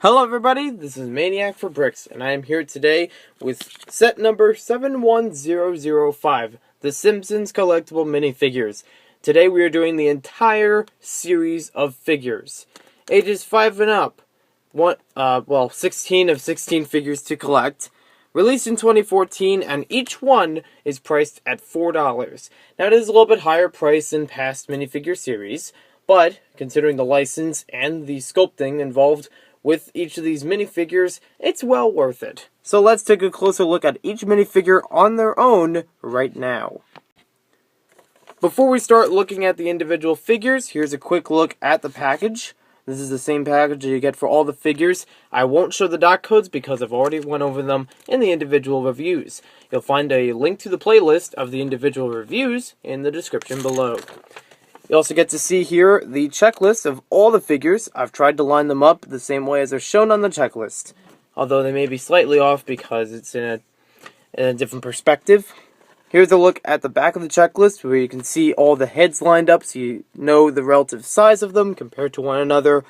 Hello everybody, this is Maniac for Bricks, and I am here today with set number 71005, the Simpsons collectible minifigures. Today we are doing the entire series of figures. Ages 5 and up, 16 of 16 figures to collect. Released in 2014, and each one is priced at $4. Now it is a little bit higher price than past minifigure series, but considering the license and the sculpting involved with each of these minifigures, it's well worth it. So let's take a closer look at each minifigure on their own right now. Before we start looking at the individual figures, here's a quick look at the package. This is the same package that you get for all the figures. I won't show the dot codes because I've already went over them in the individual reviews. You'll find a link to the playlist of the individual reviews in the description below. You also get to see here the checklist of all the figures. I've tried to line them up the same way as they're shown on the checklist, although they may be slightly off because it's in a different perspective. Here's a look at the back of the checklist where you can see all the heads lined up so you know the relative size of them compared to one another,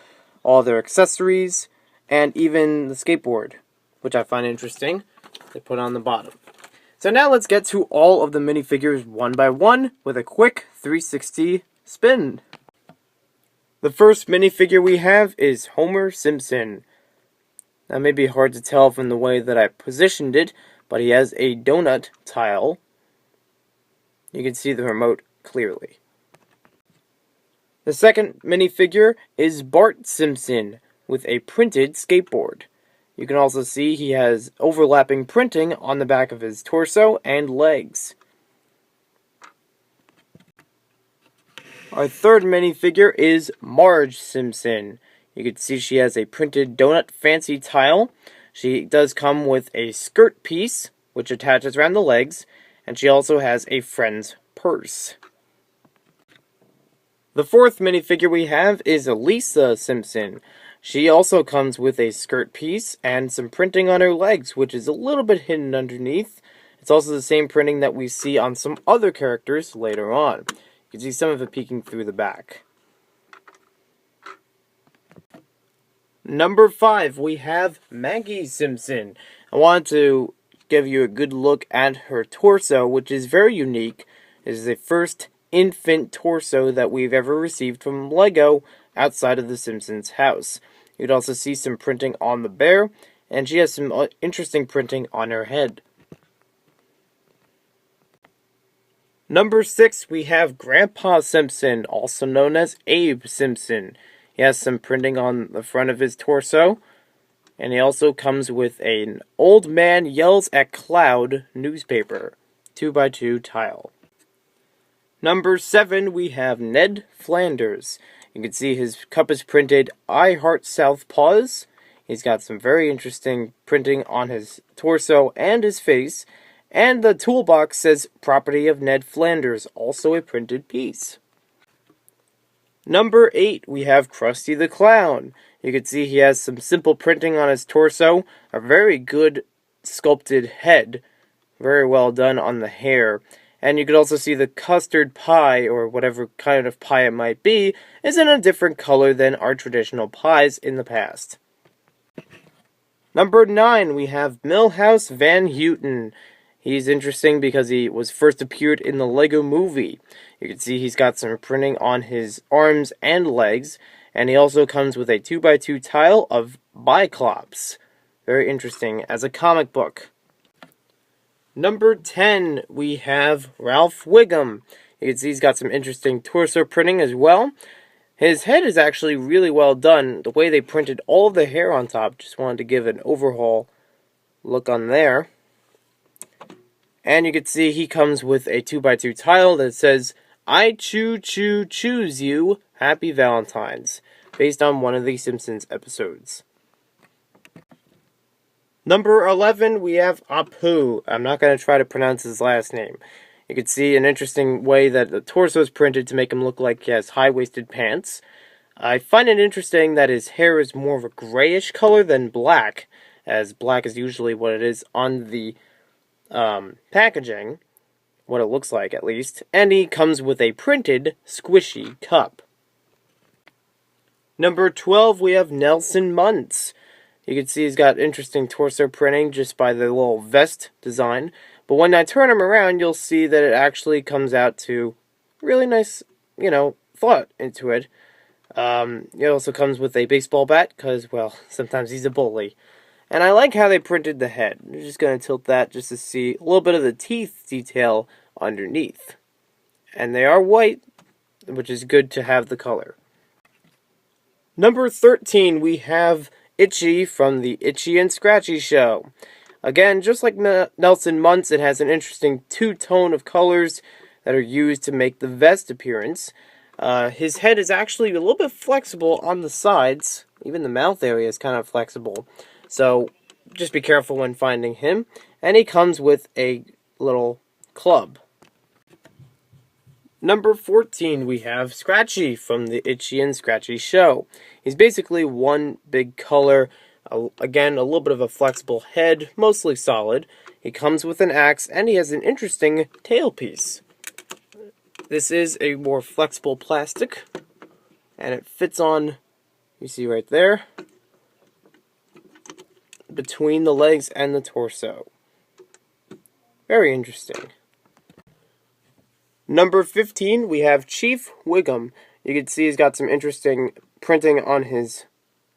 all their accessories, and even the skateboard, which I find interesting. They put on the bottom. So now let's get to all of the minifigures one by one with a quick 360 spin. The first minifigure we have is Homer Simpson. That may be hard to tell from the way that I positioned it, but he has a donut tile. You can see the remote clearly. The second minifigure is Bart Simpson with a printed skateboard. You can also see he has overlapping printing on the back of his torso and legs. Our third minifigure is Marge Simpson. You can see she has a printed donut fancy tile. She does come with a skirt piece, which attaches around the legs, and she also has a friend's purse. The fourth minifigure we have is Lisa Simpson. She also comes with a skirt piece and some printing on her legs, which is a little bit hidden underneath. It's also the same printing that we see on some other characters later on. You can see some of it peeking through the back. Number 5, we have Maggie Simpson. I want to give you a good look at her torso, which is very unique. It is the first infant torso that we've ever received from Lego outside of the Simpsons house. You'd also see some printing on the bear, and she has some interesting printing on her head. Number 6, we have Grandpa Simpson, also known as Abe Simpson. He has some printing on the front of his torso, and he also comes with an Old Man Yells at Cloud newspaper, 2x2 tile. Number 7, we have Ned Flanders. You can see his cup is printed I Heart Southpaws. He's got some very interesting printing on his torso and his face. And the toolbox says Property of Ned Flanders, also a printed piece. Number 8, we have Krusty the Clown. You can see he has some simple printing on his torso, a very good sculpted head, very well done on the hair. And you could also see the custard pie, or whatever kind of pie it might be, is in a different color than our traditional pies in the past. Number 9, we have Milhouse Van Houten. He's interesting because he was first appeared in the Lego Movie. You can see he's got some printing on his arms and legs, and he also comes with a 2x2 tile of Biclops. Very interesting as a comic book. Number 10, we have Ralph Wiggum. You can see he's got some interesting torso printing as well. His head is actually really well done. The way they printed all of the hair on top, just wanted to give an overhaul look on there. And you can see he comes with a 2x2 tile that says, I choose you, Happy Valentine's, based on one of the Simpsons episodes. Number 11, we have Apu. I'm not going to try to pronounce his last name. You can see an interesting way that the torso is printed to make him look like he has high-waisted pants. I find it interesting that his hair is more of a grayish color than black, as black is usually what it is on the packaging, what it looks like at least, and he comes with a printed squishy cup. Number 12, we have Nelson Muntz. You can see he's got interesting torso printing just by the little vest design. But when I turn him around, you'll see that it actually comes out to really nice, thought into it. It also comes with a baseball bat because, well, sometimes he's a bully. And I like how they printed the head. I'm just going to tilt that just to see a little bit of the teeth detail underneath. And they are white, which is good to have the color. Number 13, we have Itchy from the Itchy and Scratchy Show. Again, just like Nelson Muntz, it has an interesting two-tone of colors that are used to make the vest appearance. His head is actually a little bit flexible on the sides. Even the mouth area is kind of flexible. So just be careful when finding him. And he comes with a little club. Number 14, we have Scratchy from the Itchy and Scratchy Show. He's basically one big color. Again, a little bit of a flexible head, mostly solid. He comes with an axe, and he has an interesting tailpiece. This is a more flexible plastic, and it fits on, you see right there, between the legs and the torso. Very interesting. Number 15, we have Chief Wiggum. You can see he's got some interesting printing on his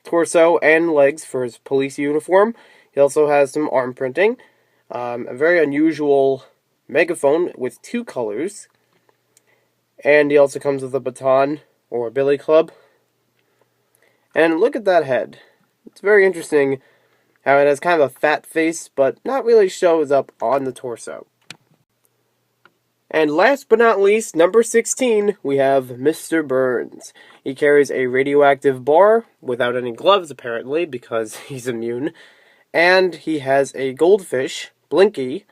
torso and legs for his police uniform. He also has some arm printing. A very unusual megaphone with two colors. And he also comes with a baton or a billy club. And look at that head. It's very interesting how it has kind of a fat face, but not really shows up on the torso. And last but not least, number 16, we have Mr. Burns. He carries a radioactive bar without any gloves, apparently, because he's immune. And he has a goldfish, Blinky,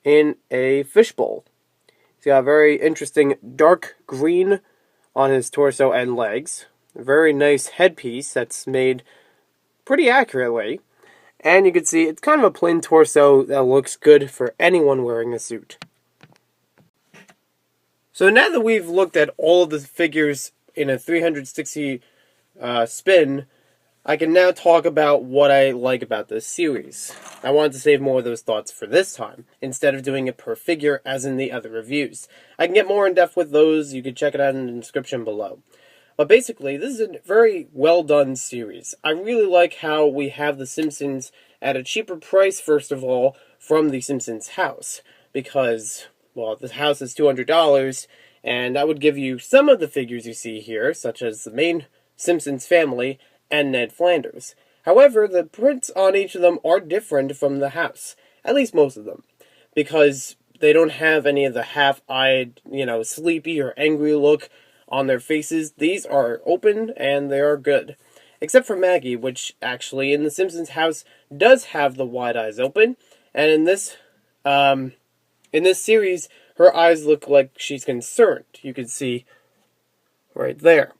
in a fishbowl. He's got a very interesting dark green on his torso and legs. A very nice headpiece that's made pretty accurately. And you can see it's kind of a plain torso that looks good for anyone wearing a suit. So now that we've looked at all of the figures in a 360 spin, I can now talk about what I like about this series. I wanted to save more of those thoughts for this time, instead of doing it per figure as in the other reviews. I can get more in depth with those, you can check it out in the description below. But basically, this is a very well done series. I really like how we have the Simpsons at a cheaper price, first of all, from the Simpsons house. Because, well, the house is $200, and that would give you some of the figures you see here, such as the main Simpsons family and Ned Flanders. However, the prints on each of them are different from the house, at least most of them, because they don't have any of the half-eyed, sleepy or angry look on their faces. These are open, and they are good. Except for Maggie, which actually in the Simpsons house does have the wide eyes open, and in this series, her eyes look like she's concerned. You can see right there.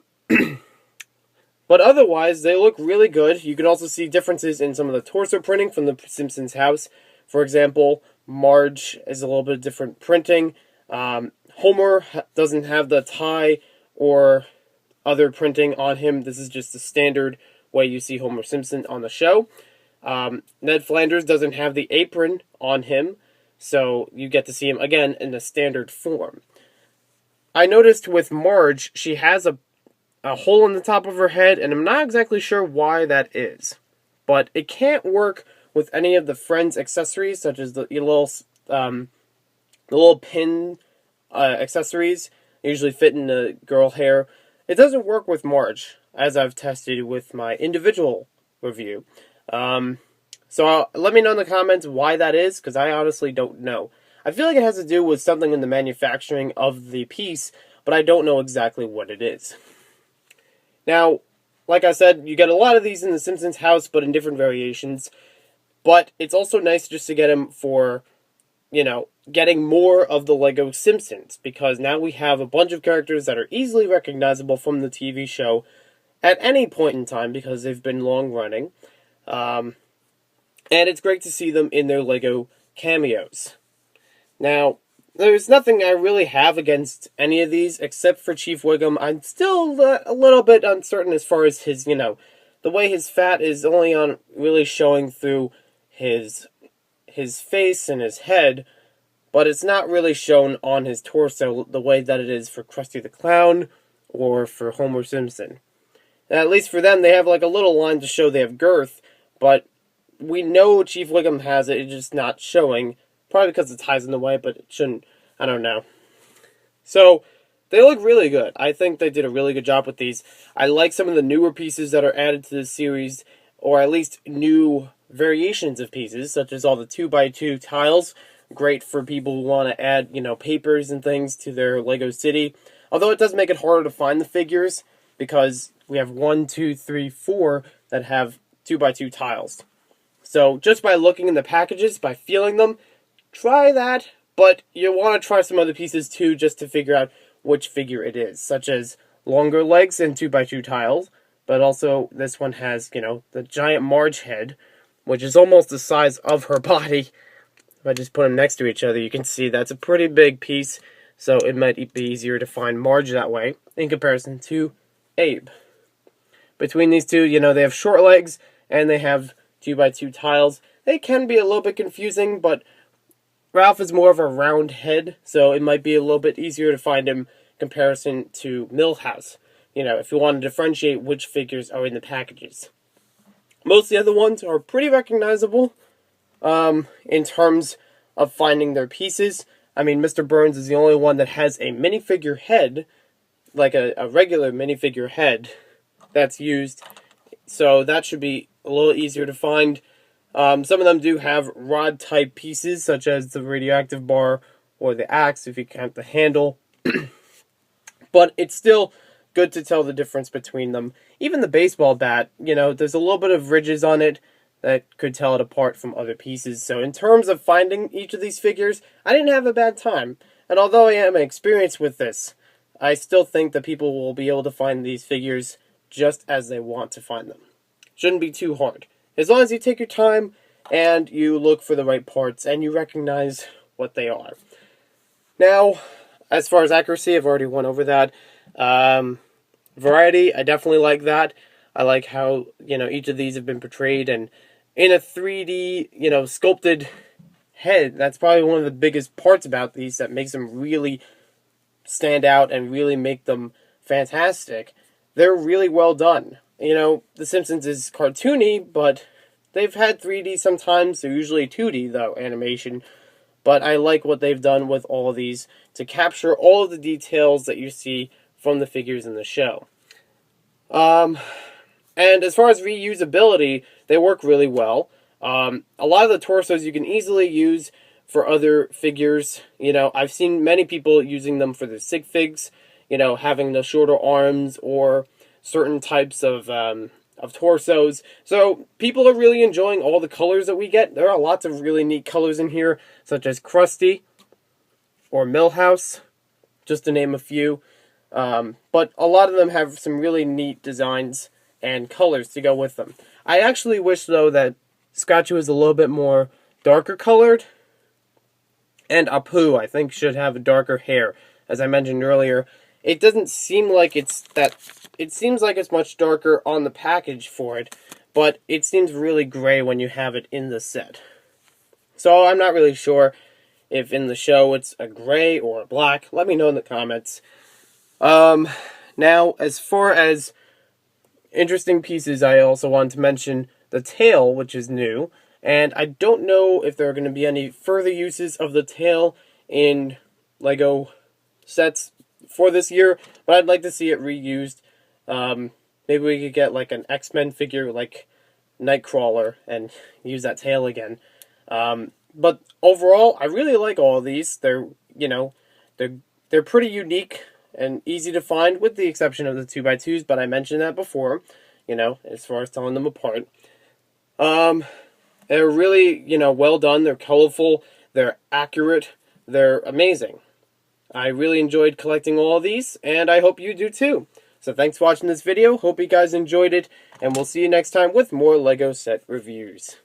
But otherwise, they look really good. You can also see differences in some of the torso printing from the Simpsons house. For example, Marge is a little bit different printing. Homer doesn't have the tie or other printing on him. This is just the standard way you see Homer Simpson on the show. Ned Flanders doesn't have the apron on him, so you get to see him again in the standard form. I noticed with Marge, she has a hole in the top of her head, and I'm not exactly sure why that is. But it can't work with any of the Friends accessories, such as the little pin accessories usually fit in the girl hair. It doesn't work with Marge, as I've tested with my individual review. So let me know in the comments why that is, because I honestly don't know. I feel like it has to do with something in the manufacturing of the piece, but I don't know exactly what it is. Now, like I said, you get a lot of these in the Simpsons house, but in different variations. But it's also nice just to get them for, getting more of the Lego Simpsons. Because now we have a bunch of characters that are easily recognizable from the TV show at any point in time, because they've been long running. And it's great to see them in their Lego cameos. Now, there's nothing I really have against any of these, except for Chief Wiggum. I'm still a little bit uncertain as far as his, the the way his fat is only on really showing through his face and his head, but it's not really shown on his torso the way that it is for Krusty the Clown or for Homer Simpson. And at least for them, they have like a little line to show they have girth, but we know Chief Wiggum has it, it's just not showing. Probably because the tie's in the way, but it shouldn't. I don't know. So, they look really good. I think they did a really good job with these. I like some of the newer pieces that are added to this series, or at least new variations of pieces, such as all the 2x2 tiles. Great for people who want to add, papers and things to their Lego City. Although it does make it harder to find the figures, because we have 1, 2, 3, 4 that have 2x2 tiles. So, just by looking in the packages, by feeling them, try that, but you want to try some other pieces too, just to figure out which figure it is, such as longer legs and 2x2 tiles, but also this one has, the giant Marge head, which is almost the size of her body. If I just put them next to each other, you can see that's a pretty big piece, so it might be easier to find Marge that way, in comparison to Abe. Between these two, they have short legs, and they have 2x2 tiles. They can be a little bit confusing, but Ralph is more of a round head, so it might be a little bit easier to find him in comparison to Milhouse, if you want to differentiate which figures are in the packages. Most of the other ones are pretty recognizable in terms of finding their pieces. I mean, Mr. Burns is the only one that has a minifigure head, like a regular minifigure head that's used, so that should be a little easier to find. Some of them do have rod-type pieces, such as the radioactive bar or the axe, if you count the handle. But it's still good to tell the difference between them. Even the baseball bat, there's a little bit of ridges on it that could tell it apart from other pieces. So in terms of finding each of these figures, I didn't have a bad time. And although I am experienced with this, I still think that people will be able to find these figures just as they want to find them. Shouldn't be too hard. As long as you take your time and you look for the right parts and you recognize what they are. Now, as far as accuracy, I've already went over that. Variety, I definitely like that. I like how, each of these have been portrayed and in a 3D, sculpted head. That's probably one of the biggest parts about these that makes them really stand out and really make them fantastic. They're really well done. The Simpsons is cartoony, but they've had 3D sometimes. They're usually 2D, though, animation. But I like what they've done with all of these to capture all of the details that you see from the figures in the show. And as far as reusability, they work really well. A lot of the torsos you can easily use for other figures. I've seen many people using them for their sig figs, having the shorter arms or certain types of torsos. So people are really enjoying all the colors that we get. There are lots of really neat colors in here, such as Krusty or Milhouse, just to name a few. But a lot of them have some really neat designs and colors to go with them. I actually wish, though, that Scratchy was a little bit more darker colored. And Apu, I think, should have darker hair. As I mentioned earlier, it doesn't seem like it's that... It seems like it's much darker on the package for it, but it seems really gray when you have it in the set. So I'm not really sure if in the show it's a gray or a black. Let me know in the comments. Now, as far as interesting pieces, I also want to mention the tail, which is new. And I don't know if there are going to be any further uses of the tail in Lego sets for this year, but I'd like to see it reused. Maybe we could get like an X-Men figure like Nightcrawler and use that tail again. But overall, I really like all of these. They're, they're pretty unique and easy to find, with the exception of the 2x2s, but I mentioned that before, as far as telling them apart. They're really, well done. They're colorful. They're accurate. They're amazing. I really enjoyed collecting all of these, and I hope you do too. So thanks for watching this video. Hope you guys enjoyed it, and we'll see you next time with more Lego set reviews.